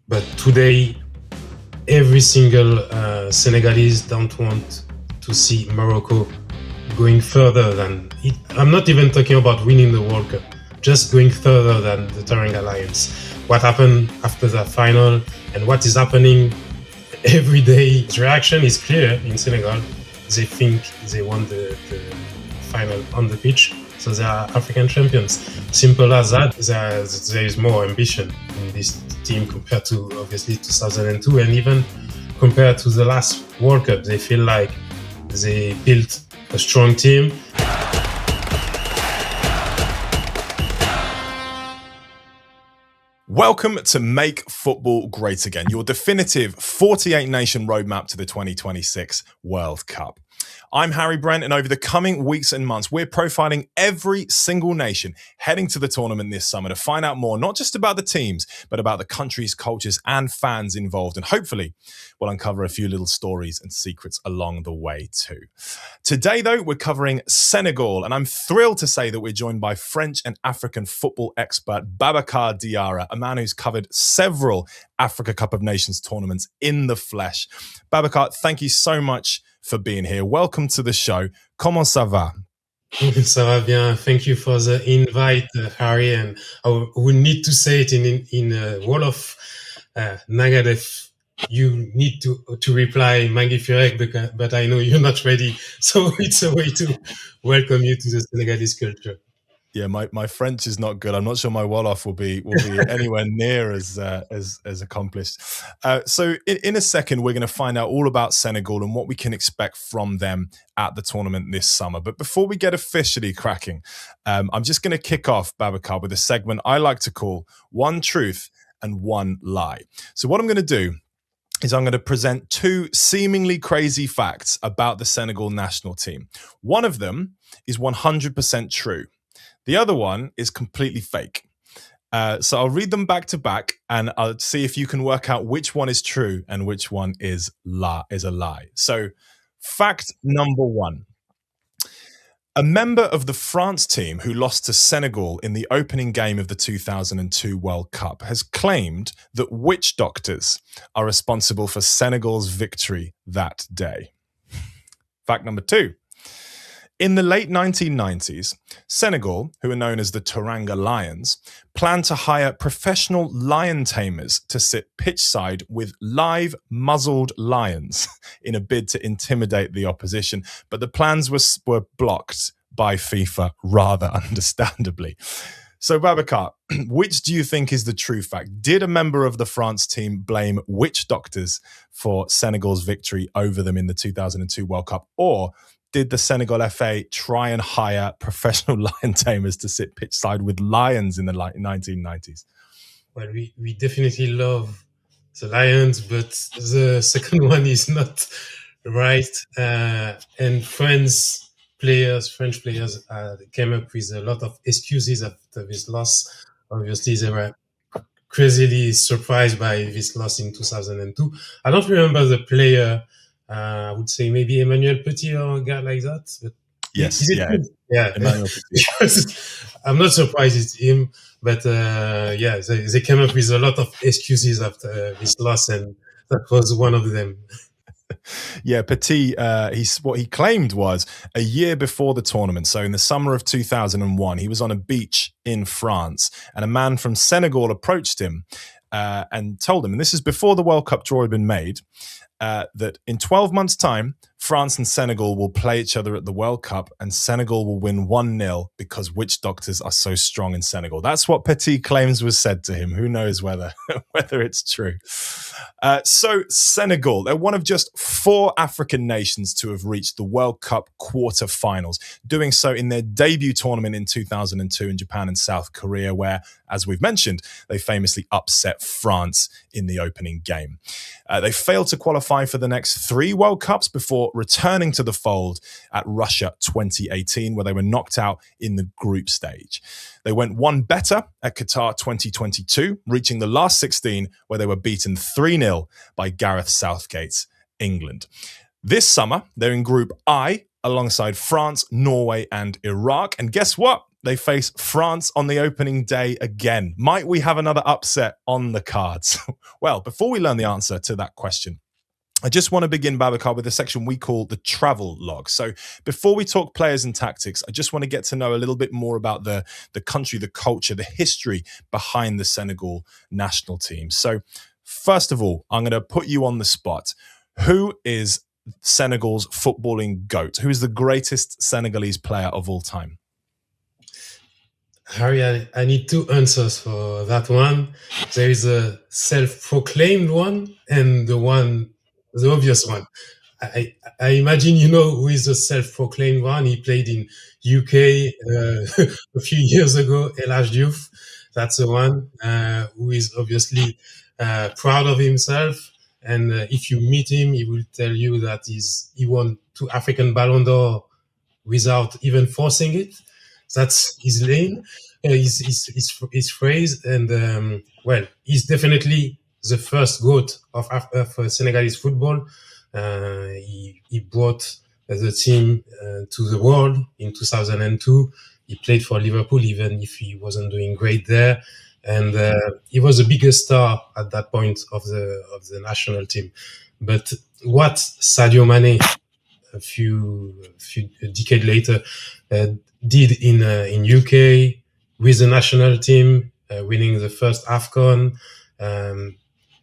But today, every single Senegalese don't want to see Morocco going further than it. I'm not even talking about winning the World Cup, just going further than the Teranga Lions. What happened after the final and what is happening every day, the reaction is clear in Senegal. They think they won the final on the pitch, so they are African champions. Simple as that. There is more ambition in this team compared to obviously 2002, and even compared to the last World Cup. They feel like they built a strong team. Welcome to Make Football Great Again, your definitive 48-nation roadmap to the 2026 World Cup. I'm Harry Brent, and over the coming weeks and months, we're profiling every single nation heading to the tournament this summer to find out more, not just about the teams, but about the countries, cultures, and fans involved. And hopefully, we'll uncover a few little stories and secrets along the way too. Today, though, we're covering Senegal, and I'm thrilled to say that we're joined by French and African football expert Babacar Diarra, a man who's covered several Africa Cup of Nations tournaments in the flesh. Babacar, thank you so much for being here. Welcome to the show. Comment ça va? Ça va bien. Thank you for the invite, Harry. And I will need to say it in Wolof. Nagadef, you need to reply Magnifique, but I know you're not ready. So it's a way to welcome you to the Senegalese culture. Yeah, my French is not good. I'm not sure my Wolof will be anywhere near as accomplished. So in a second, we're going to find out all about Senegal and what we can expect from them at the tournament this summer. But before we get officially cracking, I'm just going to kick off, Babacar, with a segment I like to call One Truth and One Lie. So what I'm going to do is I'm going to present two seemingly crazy facts about the Senegal national team. One of them is 100% true. The other one is completely fake. So I'll read them back to back, and I'll see if you can work out which one is true and which one is a lie. So fact number one. A member of the France team who lost to Senegal in the opening game of the 2002 World Cup has claimed that witch doctors are responsible for Senegal's victory that day. Fact number two. In the late 1990s, Senegal, who are known as the Teranga Lions, planned to hire professional lion tamers to sit pitchside with live muzzled lions in a bid to intimidate the opposition. But the plans were blocked by FIFA, rather understandably. So, Babacar, which do you think is the true fact? Did a member of the France team blame witch doctors for Senegal's victory over them in the 2002 World Cup? Or did the Senegal FA try and hire professional lion tamers to sit pitchside with lions in the 1990s? Well, we definitely love the Lions, but the second one is not right. And French players came up with a lot of excuses after this loss. Obviously, they were crazily surprised by this loss in 2002. I don't remember the player. I would say maybe Emmanuel Petit or a guy like that. But yes, yeah. Emmanuel Petit. I'm not surprised it's him, but they came up with a lot of excuses after this loss, and that was one of them. Yeah, Petit, what he claimed was a year before the tournament, so in the summer of 2001, he was on a beach in France, and a man from Senegal approached him and told him, and this is before the World Cup draw had been made, that in 12 months' time, France and Senegal will play each other at the World Cup, and Senegal will win 1-0 because witch doctors are so strong in Senegal. That's what Petit claims was said to him. Who knows whether it's true. So Senegal, they're one of just 4 African nations to have reached the World Cup quarterfinals, doing so in their debut tournament in 2002 in Japan and South Korea, where, as we've mentioned, they famously upset France in the opening game. They failed to qualify for the next 3 World Cups before returning to the fold at Russia 2018, where they were knocked out in the group stage. They went one better at Qatar 2022, reaching the last 16, where they were beaten 3-0 by Gareth Southgate's England. This summer, they're in Group I alongside France, Norway, and Iraq. And guess what? They face France on the opening day again. Might we have another upset on the cards? Well, before we learn the answer to that question, I just want to begin, Babacar, with a section we call the travel log. So before we talk players and tactics, I just want to get to know a little bit more about the country, the culture, the history behind the Senegal national team. So first of all, I'm going to put you on the spot. Who is Senegal's footballing GOAT? Who is the greatest Senegalese player of all time? Harry, I need two answers for that one. There is a self-proclaimed one and the obvious one. I imagine you know who is the self-proclaimed one. He played in UK a few years ago, El Hadj Diouf. That's the one who is obviously proud of himself. And if you meet him, he will tell you that he won 2 African Ballon d'Or without even forcing it. That's his lane, his phrase. And he's definitely the first GOAT of Senegalese football. He brought the team to the world in 2002. He played for Liverpool, even if he wasn't doing great there. And he was the biggest star at that point of the national team. But what Sadio Mane, a few decades later, did in UK with the national team, winning the first AFCON,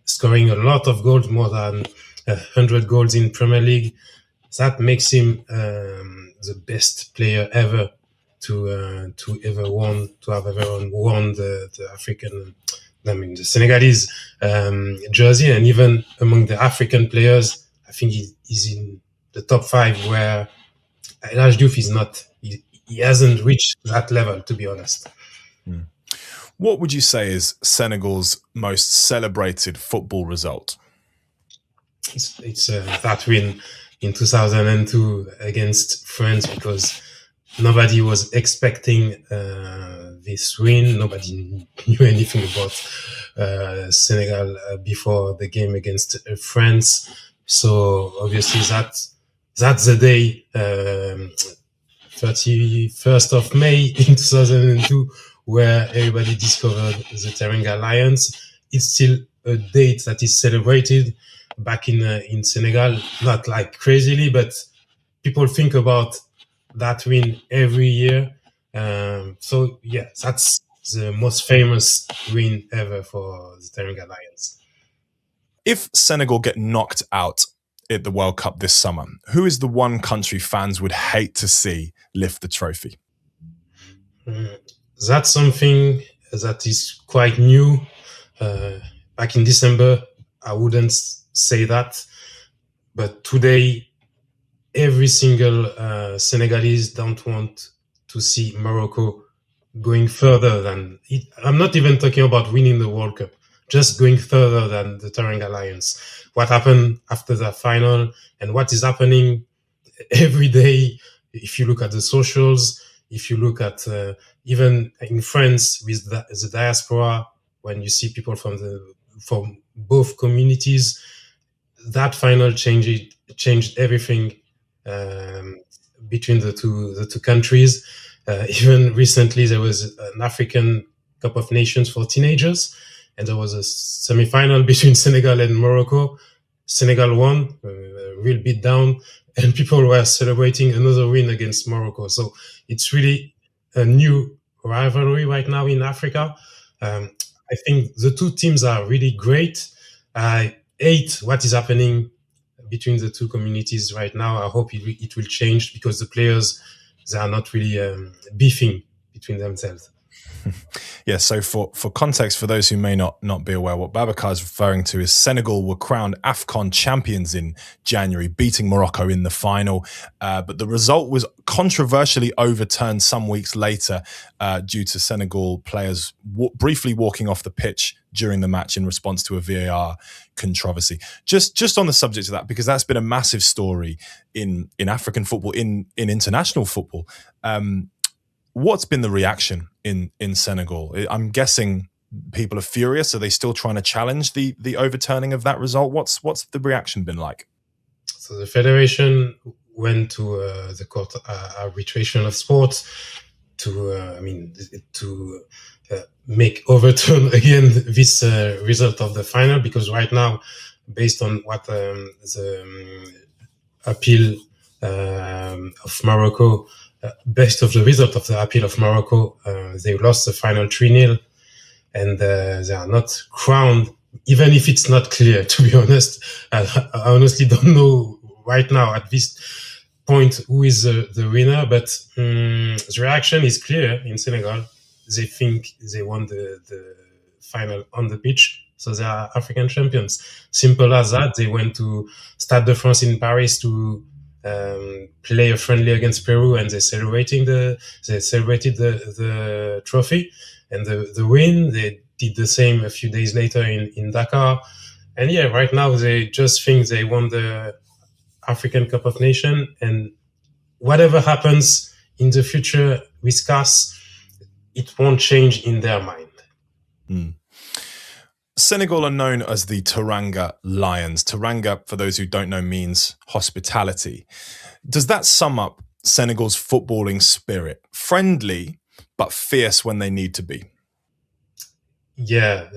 scoring a lot of goals, more than 100 goals in Premier League. That makes him the best player ever to have ever won the African, the Senegalese jersey. And even among the African players, I think he's in the top 5, where El Hadj Diouf is not. He hasn't reached that level, to be honest. What would you say is Senegal's most celebrated football result? It's that win in 2002 against France, because nobody was expecting this win. Nobody knew anything about Senegal before the game against France. So obviously that's the day, 31st of May in 2002, where everybody discovered the Teranga Lions. It's still a date that is celebrated back in Senegal, not like crazily, but people think about that win every year. So yeah, that's the most famous win ever for the Teranga Lions. If Senegal get knocked out at the World Cup this summer, who is the one country fans would hate to see lift the trophy? That's something that is quite new. Back in December, I wouldn't say that, but today, every single Senegalese don't want to see Morocco going further than it. I'm not even talking about winning the World Cup, just going further than the Teranga Lions. What happened after the final and what is happening every day, if you look at the socials, if you look at even in France with the diaspora, when you see people from both communities, that final changed everything between the two countries. Even recently, there was an African Cup of Nations for teenagers, and there was a semi-final between Senegal and Morocco. Senegal won, a real beat down, and people were celebrating another win against Morocco. So it's really a new rivalry right now in Africa. I think the two teams are really great. I hate what is happening between the two communities right now. I hope it will change, because the players, they are not really beefing between themselves. Yeah, so for context, for those who may not be aware, what Babacar is referring to is Senegal were crowned AFCON champions in January, beating Morocco in the final. But the result was controversially overturned some weeks later due to Senegal players briefly walking off the pitch during the match in response to a VAR controversy. Just on the subject of that, because that's been a massive story in African football, in international football. What's been the reaction in Senegal? I'm guessing people are furious. Are they still trying to challenge the overturning of that result? What's the reaction been like? So the federation went to the Court of Arbitration of Sport. make overturn again this result of the final, because right now, based on what the appeal of Morocco, based of the result of the appeal of Morocco, they lost the final 3-0, and they are not crowned, even if it's not clear, to be honest. I honestly don't know right now at this point who is the winner, but the reaction is clear in Senegal. They think they won the final on the pitch, so they are African champions. Simple as that. They went to Stade de France in Paris to play a friendly against Peru, and they celebrated the trophy and the win. They did the same a few days later in Dakar. And yeah, right now they just think they won the African Cup of Nations, and whatever happens in the future with CAS, it won't change in their mind. Senegal are known as the Teranga Lions. Teranga, for those who don't know, means hospitality. Does that sum up Senegal's footballing spirit? Friendly, but fierce when they need to be. Yeah,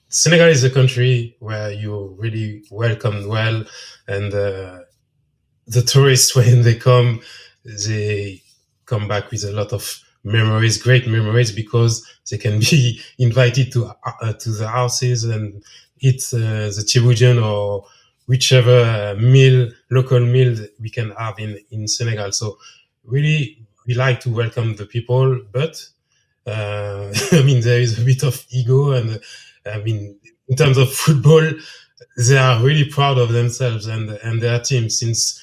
Senegal is a country where you're really welcomed well, and the tourists, when they come back with a lot of memories, great memories, because they can be invited to the houses and eat the tiboudian or whichever local meal we can have in Senegal. So really, we like to welcome the people, but there is a bit of ego, and in terms of football, they are really proud of themselves and their team, since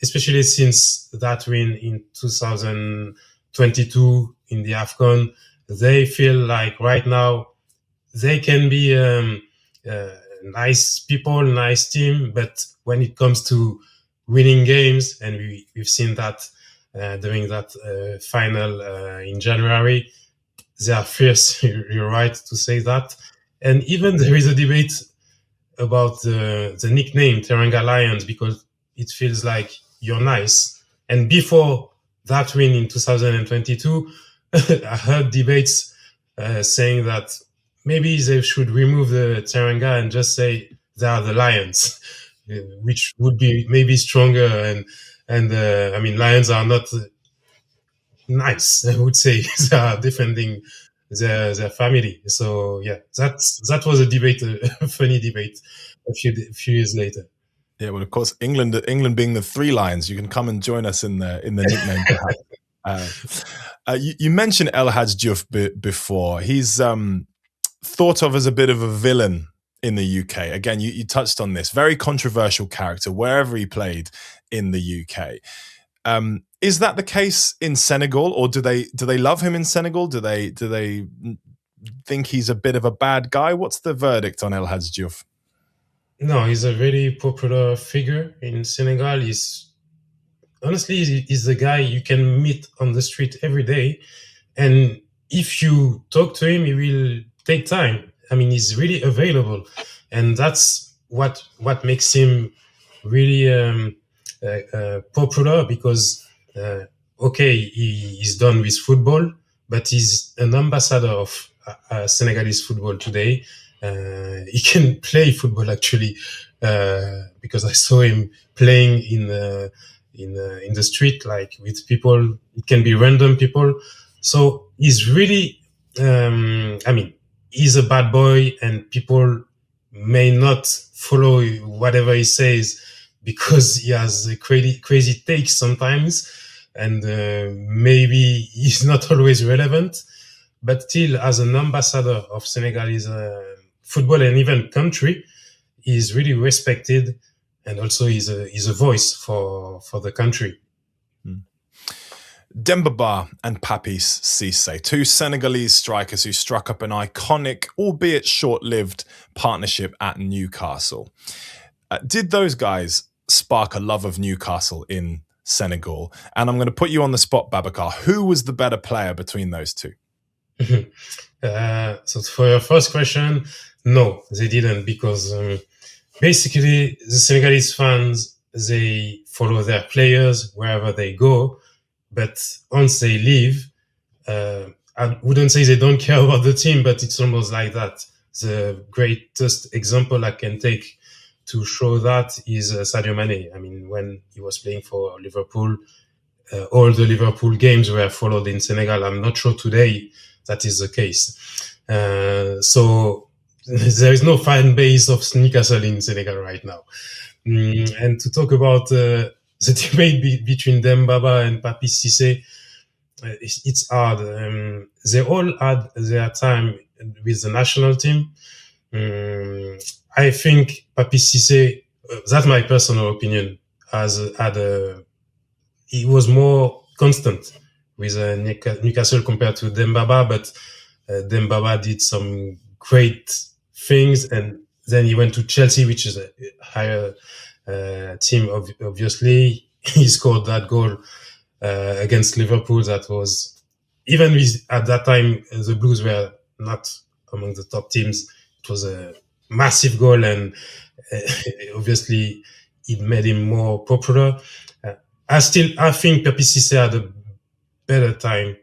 especially since that win in 2022 in the AFCON. They feel like right now they can be nice people, nice team, but when it comes to winning games, and we've seen that during that final in January, they are fierce. You're right to say that. And even there is a debate about the nickname Teranga Lions, because it feels like you're nice. And before that win in 2022, I heard debates saying that maybe they should remove the Teranga and just say they are the Lions, which would be maybe stronger. And Lions are not nice, I would say. They are defending their family. So yeah, that was a debate, a funny debate a few years later. Yeah, well, of course, England being the Three Lions, you can come and join us in the nickname. You mentioned El Hadj Diouf before. He's thought of as a bit of a villain in the UK. Again, you touched on this. Very controversial character wherever he played in the UK. Is that the case in Senegal, or do they love him in Senegal? Do they think he's a bit of a bad guy? What's the verdict on El Hadj Diouf? No, he's a very popular figure in Senegal. He's the guy you can meet on the street every day, and if you talk to him, he will take time. He's really available, and that's what makes him really popular, because he's done with football, but he's an ambassador of Senegalese football today. He can play football actually, because I saw him playing in the street, like with people. It can be random people. So he's really, he's a bad boy, and people may not follow whatever he says because he has crazy takes sometimes, and maybe he's not always relevant. But still, as an ambassador of Senegalese football and even country, he's really respected, and also he's a voice for the country. Demba Ba and Papis Cisse, two Senegalese strikers who struck up an iconic, albeit short-lived, partnership at Newcastle. Did those guys spark a love of Newcastle in Senegal? And I'm going to put you on the spot, Babacar. Who was the better player between those two? So for your first question, no, they didn't, because basically the Senegalese fans, they follow their players wherever they go. but once they leave, I wouldn't say they don't care about the team, but it's almost like that. The greatest example I can take to show that is Sadio Mane. I mean, when he was playing for Liverpool, all the Liverpool games were followed in Senegal. I'm not sure today that is the case. So there is no fan base of Newcastle in Senegal right now. And to talk about the debate between Dembaba and Papis Cissé, it's hard. They all had their time with the national team. I think Papis Cissé, that's my personal opinion, he was more constant with Newcastle compared to Dembaba, but Dembaba did some great things, and then he went to Chelsea, which is a higher team, obviously. He scored that goal against Liverpool. That was, even with, at that time, the Blues were not among the top teams. It was a massive goal, and obviously it made him more popular. I think Papis Cissé had a better time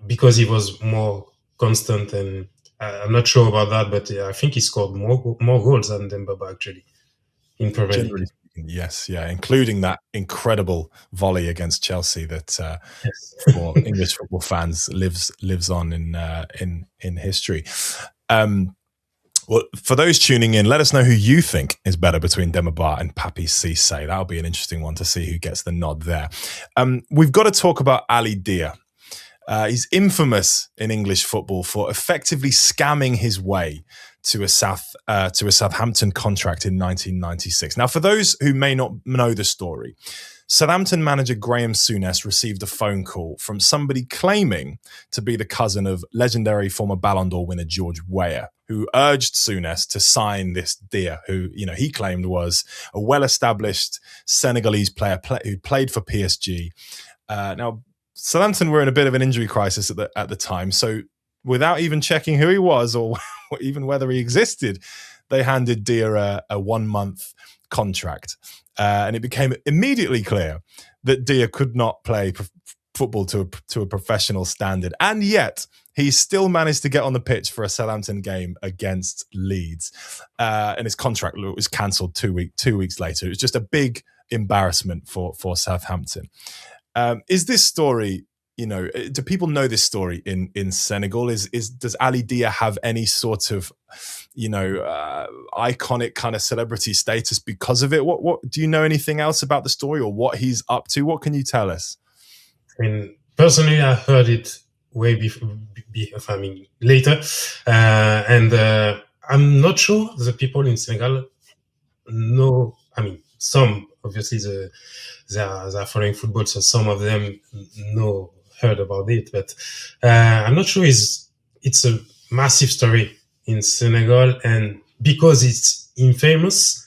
because he was more constant, and I'm not sure about that, but I think he scored more goals than Dembaba actually in Premier League. Yes, yeah, including that incredible volley against Chelsea that Yes. for English football fans lives on in history. Well, for those tuning in, let us know who you think is better between Dembaba and Papis Cissé. That'll be an interesting one to see who gets the nod there. We've got to talk about Ali Dia. He's infamous in English football for effectively scamming his way to a Southampton contract in 1996. Now, for those who may not know the story, Southampton manager Graham Souness received a phone call from somebody claiming to be the cousin of legendary former Ballon d'Or winner George Weah, who urged Souness to sign this Dia, who he claimed was a well-established Senegalese player who played for PSG. Now, Southampton were in a bit of an injury crisis at the time, so without even checking who he was or even whether he existed, they handed Dia a 1-month contract. And it became immediately clear that Dia could not play football to a professional standard. And yet, he still managed to get on the pitch for a Southampton game against Leeds. And his contract was cancelled 2 weeks later. It was just a big embarrassment for Southampton. Is this story, do people know this story in Senegal? Does Ali Dia have any sort of, iconic kind of celebrity status because of it? What do you know anything else about the story or what he's up to? What can you tell us? I mean, personally, I heard it way later, and I'm not sure the people in Senegal know. I mean, some obviously they are following football, so some of them heard about it, but I'm not sure it's a massive story in Senegal, and because it's infamous,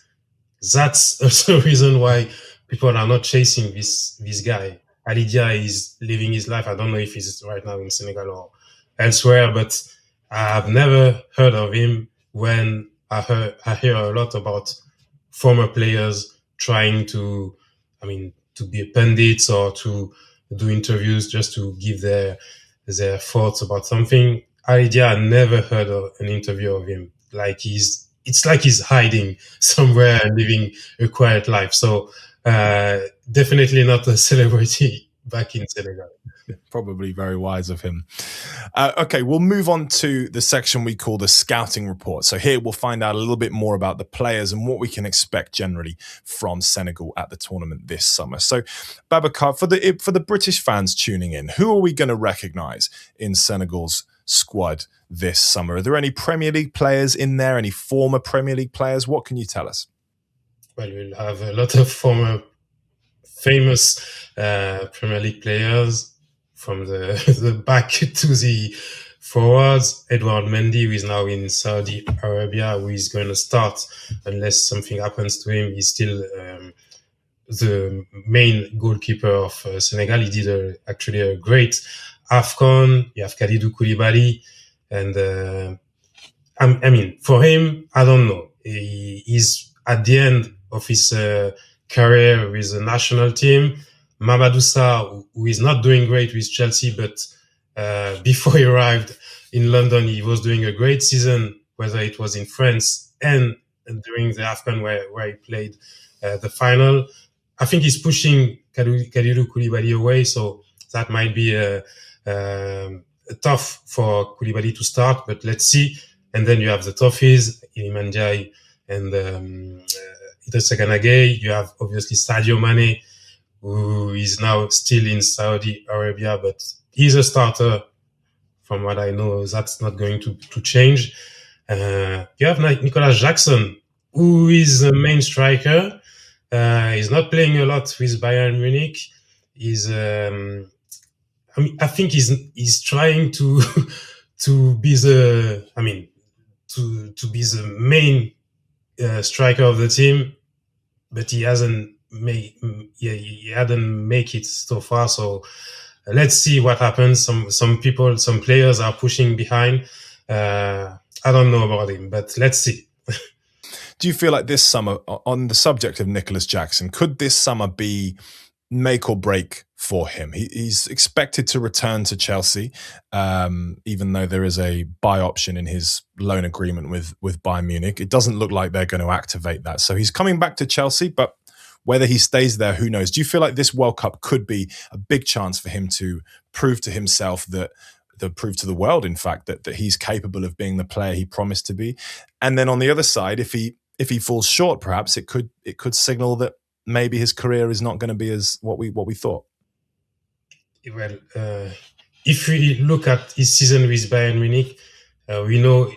that's also a reason why people are not chasing this guy. Ali Dia is living his life. I don't know if he's right now in Senegal or elsewhere, but I've never heard of him. When I hear a lot about former players trying to be pundits or to do interviews just to give their thoughts about something. Ali Dia, I never heard of an interview of him. It's like he's hiding somewhere and living a quiet life. So definitely not a celebrity back in Senegal. Probably very wise of him. Okay, we'll move on to the section we call the scouting report. So here we'll find out a little bit more about the players and what we can expect generally from Senegal at the tournament this summer. So Babacar, for the British fans tuning in, who are we going to recognise in Senegal's squad this summer? Are there any Premier League players in there? Any former Premier League players? What can you tell us? Well, we'll have a lot of former famous Premier League players from the back to the forwards. Edouard Mendy, who is now in Saudi Arabia, who is going to start unless something happens to him. He's still the main goalkeeper of Senegal. He did actually a great AFCON. You have Kalidou Koulibaly. And for him, I don't know. He's at the end of his career with the national team. Mamadou Sarr, who is not doing great with Chelsea, but before he arrived in London, he was doing a great season, whether it was in France and during the AFCON where he played the final. I think he's pushing Kalidou Koulibaly away, so that might be tough for Koulibaly to start, but let's see. And then you have the Toffees, Iliman Ndiaye and Idrissa Gana Gueye. You have obviously Sadio Mane, who is now still in Saudi Arabia, but he's a starter. From what I know, that's not going to change. You have Nicolas Jackson, who is the main striker. He's not playing a lot with Bayern Munich. I think he's trying to be the be the main striker of the team, but he hadn't make it so far. So let's see what happens. Some players are pushing behind. I don't know about him, but let's see. Do you feel like this summer, on the subject of Nicolas Jackson, could this summer be make or break for him? He's expected to return to Chelsea, even though there is a buy option in his loan agreement with Bayern Munich. It doesn't look like they're going to activate that. So he's coming back to Chelsea, but whether he stays there, who knows? Do you feel like this World Cup could be a big chance for him to prove to himself prove to the world, in fact, that he's capable of being the player he promised to be? And then on the other side, if he falls short, perhaps it could signal that maybe his career is not going to be as what we thought. Well, if we look at his season with Bayern Munich, we know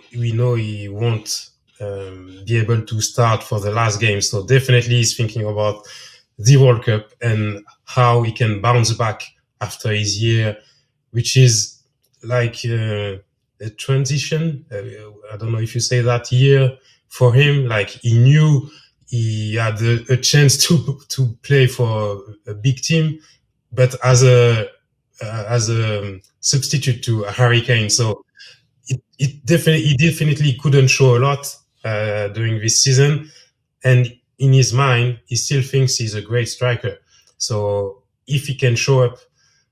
he won't be able to start for the last game. So definitely he's thinking about the World Cup and how he can bounce back after his year, which is like a transition. I don't know if you say that year for him. Like he knew he had a chance to play for a big team, but as a substitute to Harry Kane. So he definitely couldn't show a lot during this season, and in his mind, he still thinks he's a great striker. So if he can show up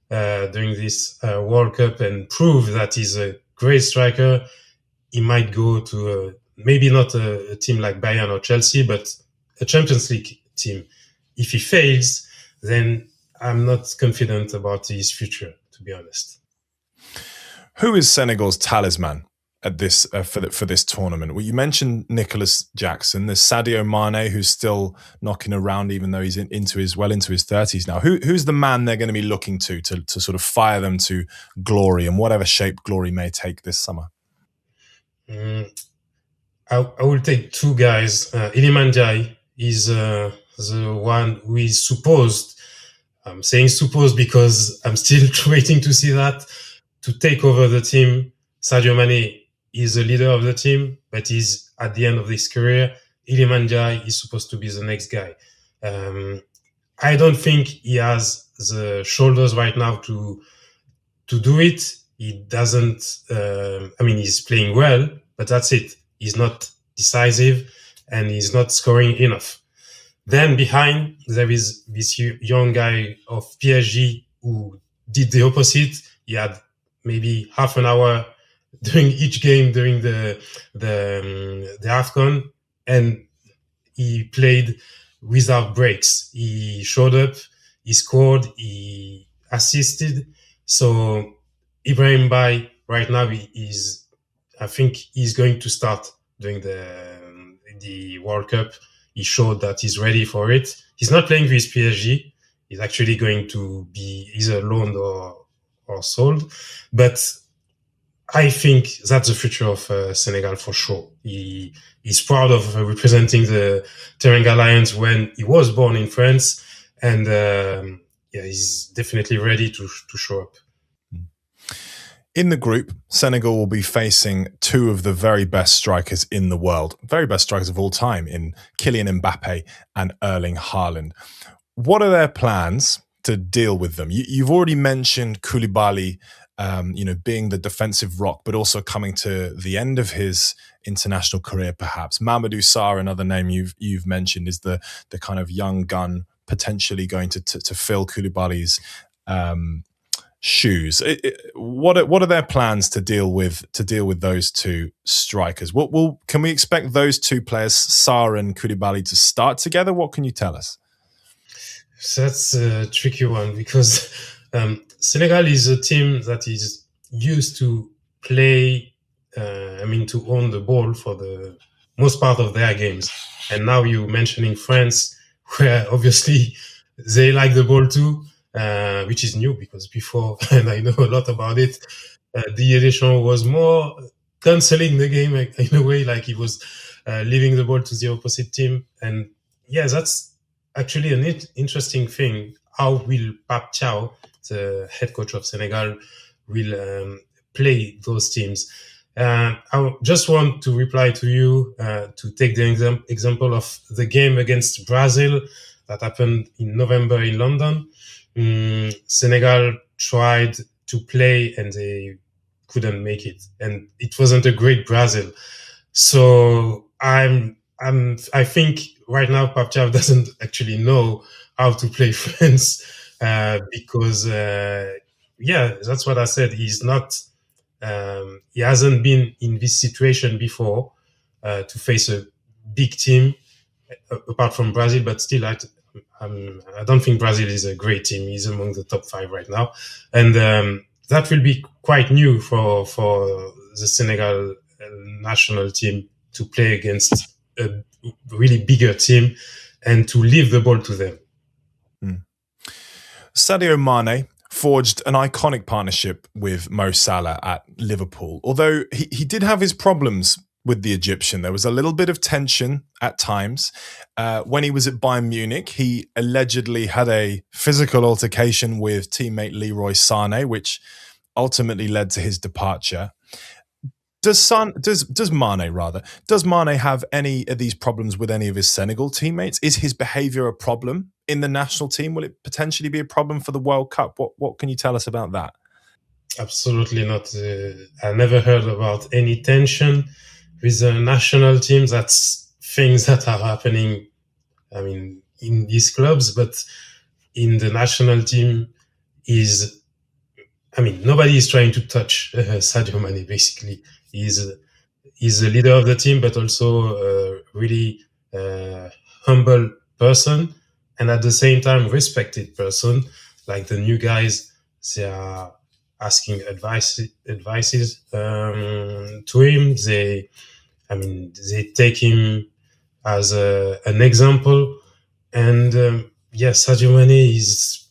during this World Cup and prove that he's a great striker, he might go to maybe not a team like Bayern or Chelsea, but a Champions League team. If he fails, then I'm not confident about his future, to be honest. Who is Senegal's talisman at this for this tournament? Well, you mentioned Nicolas Jackson. There's Sadio Mane, who's still knocking around, even though he's into his 30s now. Who's the man they're going to be looking to sort of fire them to glory, in whatever shape glory may take this summer? I will take two guys. Iliman Ndiaye is the one who is supposed. I'm saying supposed because I'm still waiting to see that, to take over the team. Sadio Mane is the leader of the team, but he's at the end of his career. Iliman Ndiaye is supposed to be the next guy. I don't think he has the shoulders right now to do it. He doesn't. He's playing well, but that's it. He's not decisive and he's not scoring enough. Then behind, there is this young guy of PSG who did the opposite. He had maybe half an hour during each game during the AFCON, and he played without breaks. He showed up, he scored, he assisted. So Ibrahim Bay right now I think he's going to start during the World Cup. He showed that he's ready for it. He's not playing with PSG. He's actually going to be either loaned or sold. But I think that's the future of Senegal for sure. He's proud of representing the Teranga Lions when he was born in France. And he's definitely ready to show up. In the group, Senegal will be facing two of the very best strikers in the world, very best strikers of all time, in Kylian Mbappe and Erling Haaland. What are their plans to deal with them? You've already mentioned Koulibaly, being the defensive rock, but also coming to the end of his international career, perhaps. Mamadou Sarr, another name you've mentioned, is the kind of young gun potentially going to fill Koulibaly's shoes. What are their plans to deal with those two strikers? Can we expect those two players, Sarr and Koulibaly, to start together? What can you tell us? So that's a tricky one because Senegal is a team that is used to play, to own the ball for the most part of their games. And now you're mentioning France, where obviously they like the ball too, which is new because before, and I know a lot about it, Didier Deschamps was more cancelling the game in a way, like he was leaving the ball to the opposite team. And yeah, that's actually an interesting thing. How will Pape Thiaw, the head coach of Senegal, will play those teams? I just want to reply to you to take the example of the game against Brazil that happened in November in London. Senegal tried to play and they couldn't make it, and it wasn't a great Brazil. So I think right now Pape Thiaw doesn't actually know how to play France because that's what I said. He's not. He hasn't been in this situation before to face a big team apart from Brazil, but still, I don't think Brazil is a great team. He's among the top 5 right now, and that will be quite new for the Senegal national team to play against a really bigger team and to leave the ball to them. Sadio Mane forged an iconic partnership with Mo Salah at Liverpool. Although he did have his problems with the Egyptian. There was a little bit of tension at times. When he was at Bayern Munich, he allegedly had a physical altercation with teammate Leroy Sané, which ultimately led to his departure. Does Mane have any of these problems with any of his Senegal teammates? Is his behaviour a problem in the national team? Will it potentially be a problem for the World Cup? What can you tell us about that? Absolutely not. I never heard about any tension with the national team. That's things that are happening, in these clubs, but in the national team nobody is trying to touch Sadio Mane, basically. He's the leader of the team, but also a really humble person, and at the same time respected person. Like the new guys, they are asking advices to him. They take him as an example, and Sadio Mane is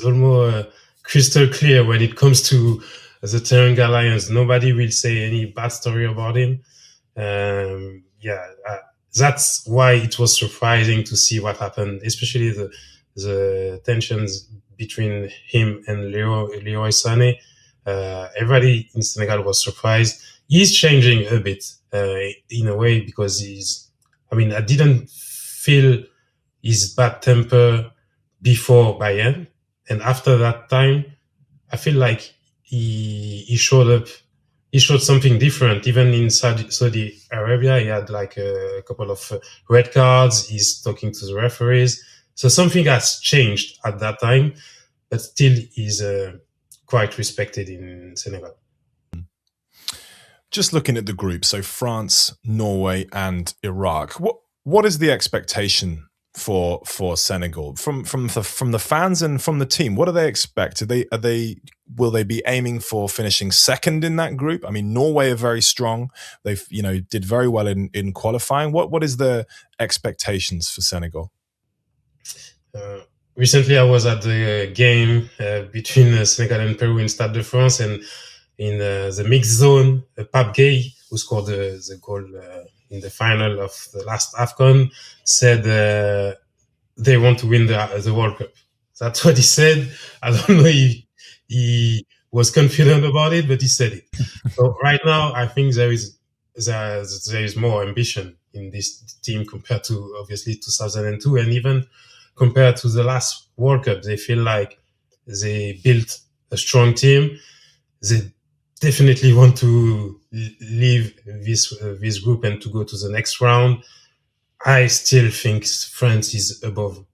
almost crystal clear when it comes to the Teranga Lions. Nobody will say any bad story about him. That's why it was surprising to see what happened, especially the tensions between him and Leroy Sané. Everybody in Senegal was surprised. He's changing a bit in a way because I didn't feel his bad temper before Bayern. And after that time, I feel like he showed something different. Even in Saudi Arabia, he had like a couple of red cards. He's talking to the referees. So something has changed at that time, but still he's quite respected in Senegal. Just looking at the group, so France, Norway, and Iraq. What is the expectation for Senegal from the fans and from the team? What do they expect? Will they be aiming for finishing second in that group? Norway are very strong. They've did very well in qualifying. What is the expectations for Senegal? Recently, I was at the game between Senegal and Peru in Stade de France, and in the mixed zone, Pape Gueye, who scored the goal in the final of the last AFCON, said they want to win the World Cup. That's what he said. I don't know if he was confident about it, but he said it. So right now, I think there is more ambition in this team compared to obviously 2002, and even compared to the last World Cup. They feel like they built a strong team. They definitely want to leave this group and to go to the next round. I still think France is above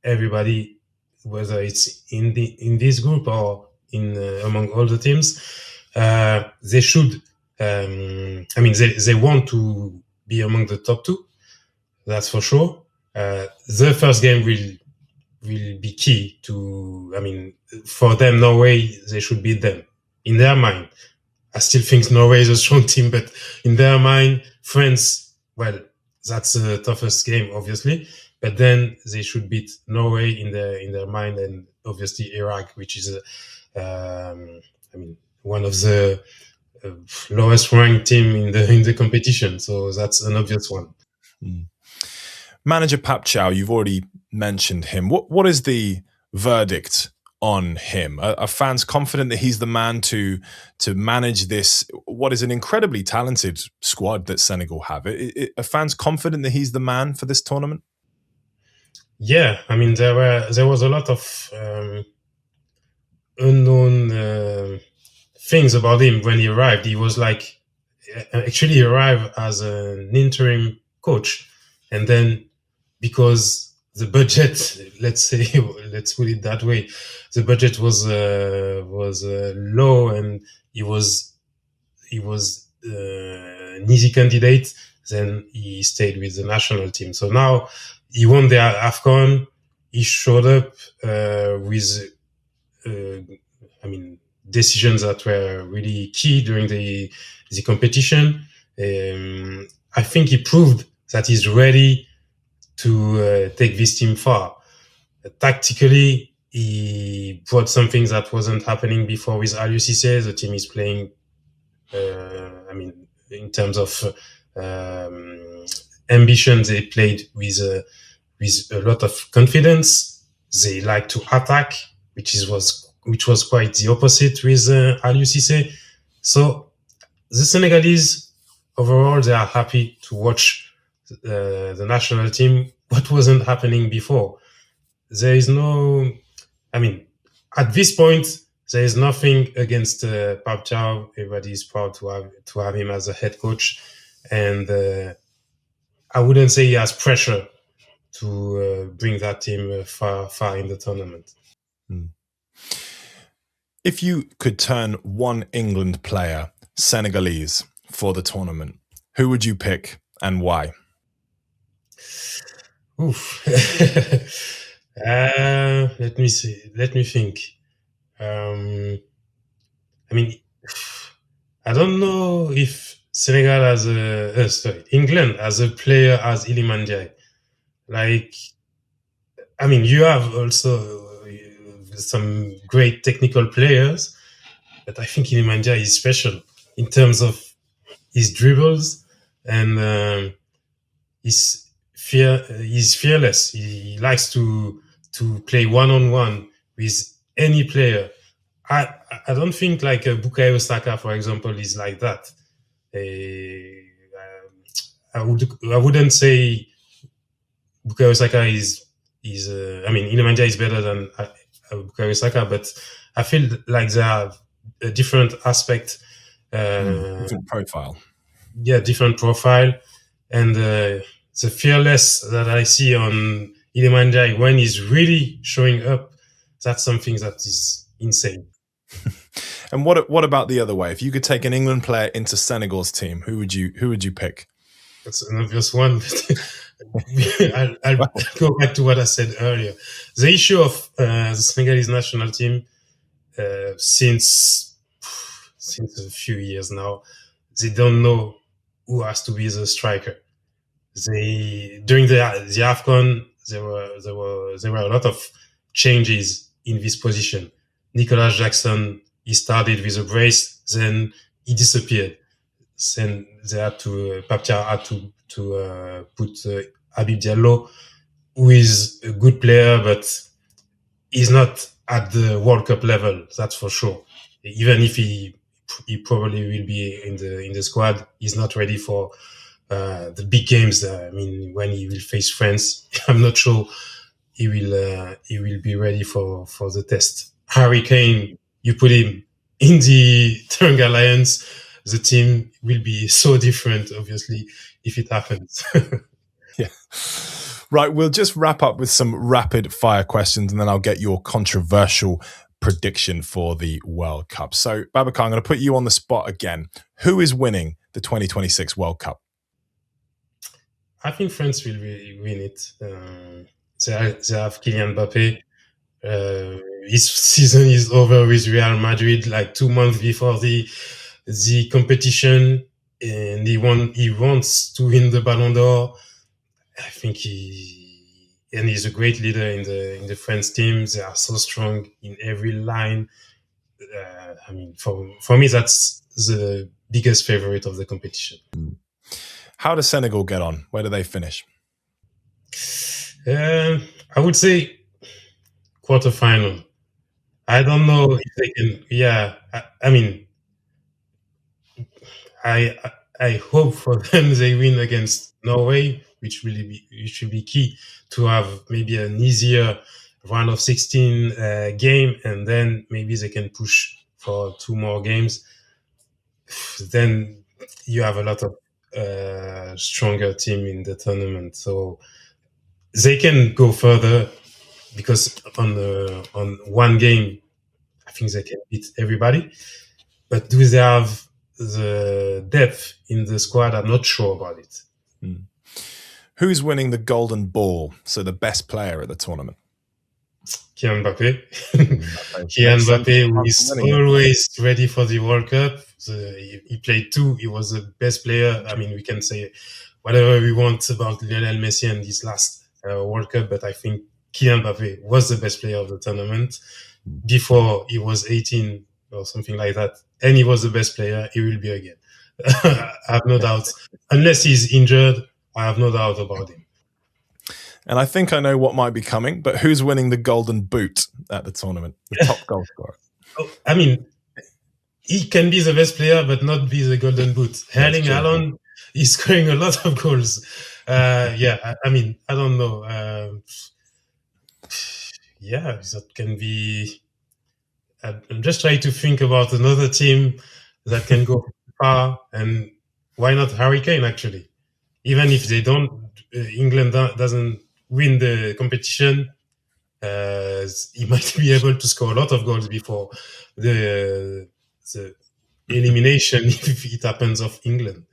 everybody, whether it's in this group or in among all the teams, they should. They want to be among the top two. That's for sure. The first game will be key to. For them, Norway, they should beat them in their mind. I still think Norway is a strong team, but in their mind, France, well, that's the toughest game, obviously. But then they should beat Norway in their mind, and obviously Iraq, which is one of the lowest ranked team in the competition. So that's an obvious one. Manager Pap Chow, you've already mentioned him. What is the verdict on him? Are fans confident that he's the man to manage this, what is an incredibly talented squad that Senegal have? Are fans confident that he's the man for this tournament? Yeah, there was a lot of unknown things about him when he arrived. He was actually arrived as an interim coach, and then because the budget, let's put it that way, the budget was low, and he was an easy candidate. Then he stayed with the national team. So now he won the AFCON. He showed up with decisions that were really key during the competition. I think he proved that he's ready to take this team far. Tactically, he brought something that wasn't happening before with Aliou Cissé. The team is playing, in terms of ambition, they played with a lot of confidence. They like to attack, which was quite the opposite with Aliou Cissé. So the Senegalese, overall, they are happy to watch the national team. What wasn't happening before? There is no, at this point, there is nothing against Pap Chow. Everybody is proud to have him as a head coach, and I wouldn't say he has pressure to bring that team far in the tournament. If you could turn one England player Senegalese for the tournament, who would you pick and why? Oof. Let me see. Let me think. I don't know if Senegal England as a player as Iliman Ndiaye. You have also some great technical players, but I think Iliman Ndiaye is special in terms of his dribbles, and he's fearless. He likes to play one-on-one with any player. I don't think Bukayo Saka, for example, is like that. I wouldn't say Bukayo Saka is Iliman Ndiaye is better than Bukayo Saka, but I feel like they have a different aspect, different profile. Yeah, different profile, and the fearless that I see on Iliman Ndiaye when he's really showing up, that's something that is insane. And what about the other way? If you could take an England player into Senegal's team, who would you pick? That's an obvious one. I'll go back to what I said earlier. The issue of the Senegalese national team since a few years now, they don't know who has to be the striker. During the AFCON, there were a lot of changes in this position. Nicolas Jackson, he started with a brace, then he disappeared. Then they had to Pap Chow had to put Habib Diallo, who is a good player, but he's not at the World Cup level. That's for sure. Even if he probably will be in the squad, he's not ready for the big games. When he will face France, I'm not sure he will be ready for the test. Harry Kane, you put him in the Teranga Lions, the team will be so different, obviously, if it happens. Yeah. Right, we'll just wrap up with some rapid fire questions and then I'll get your controversial prediction for the World Cup. So, Babacar, I'm going to put you on the spot again. Who is winning the 2026 World Cup? I think France will win it. They have Kylian Mbappe. His season is over with Real Madrid like 2 months before the competition, and he wants to win the Ballon d'Or. I think he's a great leader in the French team. They are so strong in every line. I mean, for me, that's the biggest favorite of the competition. How does Senegal get on? Where do they finish? I would say quarterfinal. I don't know if they can. Yeah, I mean, I hope for them they win against Norway, which should be key to have maybe an easier round of 16 game, and then maybe they can push for 2 more games. Then you have a lot of stronger team in the tournament, so they can go further because on one game, I think they can beat everybody. But do they have the depth in the squad? I'm not sure about it. Who's winning the Golden Ball? So the best player at the tournament? Kylian Mbappe. Kylian Mbappe, who is always ready for the World Cup. He played 2. He was the best player. I mean, we can say whatever we want about Lionel Messi and his last World Cup, but I think Kylian Mbappe was the best player of the tournament before he was 18 or something like that. And he was the best player. He will be again. I have no doubt. Unless he's injured, I have no doubt about him. And I think I know what might be coming, but who's winning the Golden Boot at the tournament? The top goal scorer. I mean, he can be the best player, but not be the Golden Boot. Erling Haaland is scoring a lot of goals. I mean, I don't know. That can be. I'm just trying to think about another team that can go far, and why not Harry Kane, actually? Even if they don't, England doesn't win the competition, he might be able to score a lot of goals before the elimination if it happens of England.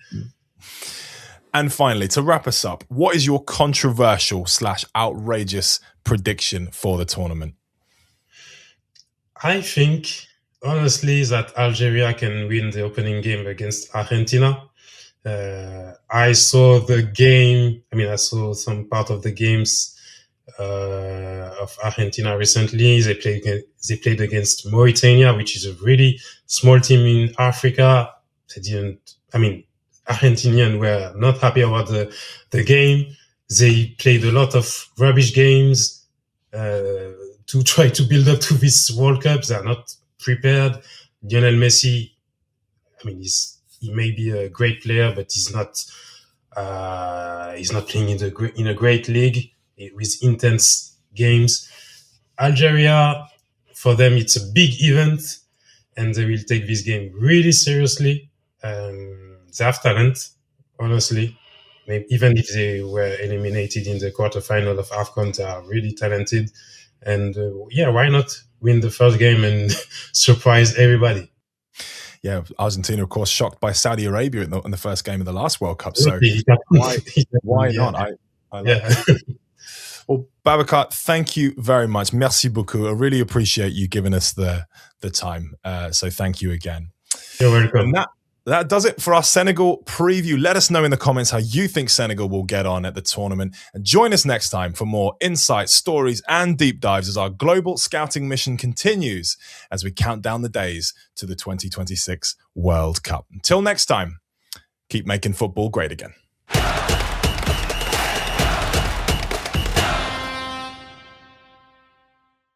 And finally, to wrap us up, what is your controversial / outrageous prediction for the tournament? I think, honestly, that Algeria can win the opening game against Argentina. I saw the game. I mean, I saw some part of the games of Argentina recently. They played against Mauritania, which is a really small team in Africa. Argentinians were not happy about the game. They played a lot of rubbish games to try to build up to this World Cup. They are not prepared. Lionel Messi, I mean, he may be a great player, but he's not playing in a great league with intense games. Algeria, for them, it's a big event, and they will take this game really seriously. They have talent, honestly. Maybe even if they were eliminated in the quarterfinal of AFCON, they are really talented. And why not win the first game and surprise everybody? Yeah, Argentina, of course, shocked by Saudi Arabia in the first game of the last World Cup. So why not? I like that. Well, Babacar, thank you very much. Merci beaucoup. I really appreciate you giving us the time. So thank you again. You're welcome. And that does it for our Senegal preview. Let us know in the comments how you think Senegal will get on at the tournament. And join us next time for more insights, stories, and deep dives as our global scouting mission continues as we count down the days to the 2026 World Cup. Until next time, keep making football great again.